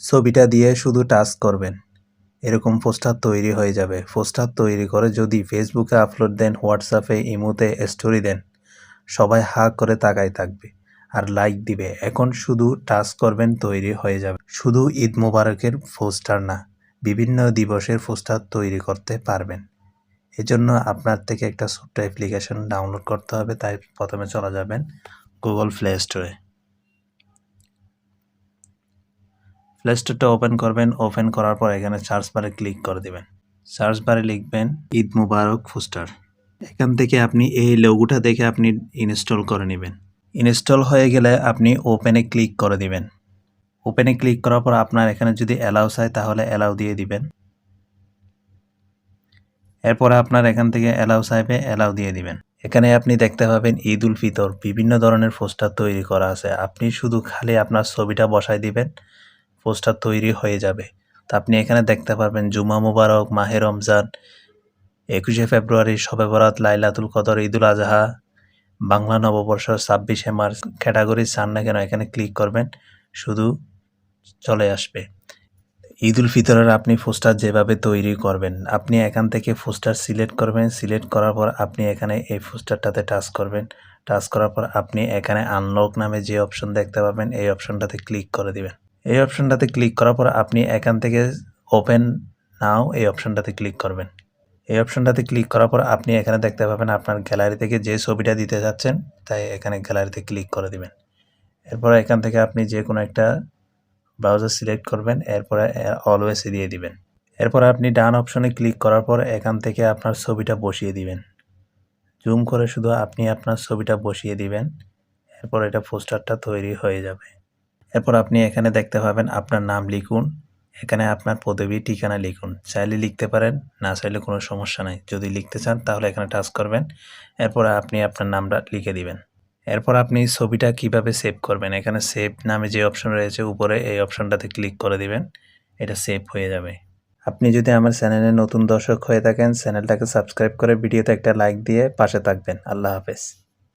ছবিটা দিয়ে শুধু টাচ করবেন। এরকম পোস্টার তৈরি হয়ে যাবে। পোস্টার তৈরি করে যদি ফেসবুকে আপলোড দেন, হোয়াটসঅ্যাপে, ইমোতে স্টোরি দেন, সবাই হা করে তাকায় থাকবে আর লাইক দিবে। এখন শুধু টাচ করবেন, তৈরি হয়ে যাবে। শুধু ঈদ মোবারকের পোস্টার না, বিভিন্ন দিবসের পোস্টার তৈরি করতে পারবেন। এজন্য আপনার থেকে একটা ছোট্ট অ্যাপ্লিকেশন ডাউনলোড করতে হবে। তাই প্রথমে চলে যাবেন গুগল প্লে স্টোরে। প্লে স্টোরটা ওপেন করবেন। ওপেন করার পর এখানে সার্চ বারে ক্লিক করে দিবেন। সার্চ বারে লিখবেন ঈদ মুবারক পোস্টার। এখান থেকে আপনি এই লোগোটা দেখে আপনি ইনস্টল করে নেবেন। ইনস্টল হয়ে গেলে আপনি ওপেনে ক্লিক করে দিবেন। ওপেনে ক্লিক করার পর আপনার এখানে যদি অ্যালাউ চায় তাহলে অ্যালাউ দিয়ে দিবেন। এরপরে আপনার এখান থেকে অ্যালাউ চাইবে, অ্যালাউ দিয়ে দিবেন। এখানে আপনি দেখতে পাবেন ঈদ উল ফিতর বিভিন্ন ধরনের পোস্টার তৈরি করা আছে। আপনি শুধু খালি আপনার ছবিটা বসায় দিবেন, পোস্টার তৈরি হয়ে যাবে। তো আপনি এখানে দেখতে পারবেন জুমা মুবারক, মাহে রমজান, 21শে ফেব্রুয়ারি, শবে বরাত, লাইলাতুল কদর, ঈদুল আজহা, বাংলা নববর্ষ, 26শে মার্চ, ক্যাটাগরি চান না কেন এখানে ক্লিক করবেন, শুধু চলে আসবে। ঈদ উল ফিতরের আপনি পোস্টার যেভাবে তৈরি করবেন, আপনি এখান থেকে পোস্টার সিলেক্ট করবেন। সিলেক্ট করার পর আপনি এখানে এই পোস্টারটাতে টাচ করবেন। টাচ করার পর আপনি এখানে আনলক নামে যে অপশন দেখতে পাবেন, এই অপশনটাতে ক্লিক করে দিবেন। এই অপশনটাতে ক্লিক করার পর আপনি এখান থেকে ওপেন নাও এই অপশনটাতে ক্লিক করবেন। এই অপশনটাতে ক্লিক করার পর আপনি এখানে দেখতে পাবেন আপনার গ্যালারি থেকে যে ছবিটা দিতে যাচ্ছেন, তাই এখানে গ্যালারিতে ক্লিক করে দিবেন। এরপর এখান থেকে আপনি যে কোনো একটা ব্রাউজার সিলেক্ট করবেন, এরপরে অলওয়েজে দিয়ে দিবেন। এরপর আপনি ডান অপশনে ক্লিক করার পর এখান থেকে আপনার ছবিটা বসিয়ে দিবেন। জুম করে শুধু আপনি আপনার ছবিটা বসিয়ে দিবেন। এরপর এটা পোস্টারটা তৈরি হয়ে যাবে। এরপর আপনি এখানে দেখতে পাবেন আপনার নাম লিখুন। এখানে আপনার পদবি, ঠিকানা লিখুন। চাইলে লিখতে পারেন, না চাইলে কোনো সমস্যা নাই। যদি লিখতে চান তাহলে এখানে টাচ করবেন। এরপরে আপনি আপনার নামটা লিখে দিবেন। এরপর আপনি ছবিটা কিভাবে সেভ করবেন, এখানে সেভ নামে যে অপশন রয়েছে উপরে, এই অপশনটাতে ক্লিক করে দিবেন। এটা সেভ হয়ে যাবে। আপনি যদি আমার চ্যানেলে নতুন দর্শক হয়ে থাকেন, চ্যানেলটাকে সাবস্ক্রাইব করে ভিডিওতে একটা লাইক দিয়ে পাশে থাকবেন। আল্লাহ হাফেজ।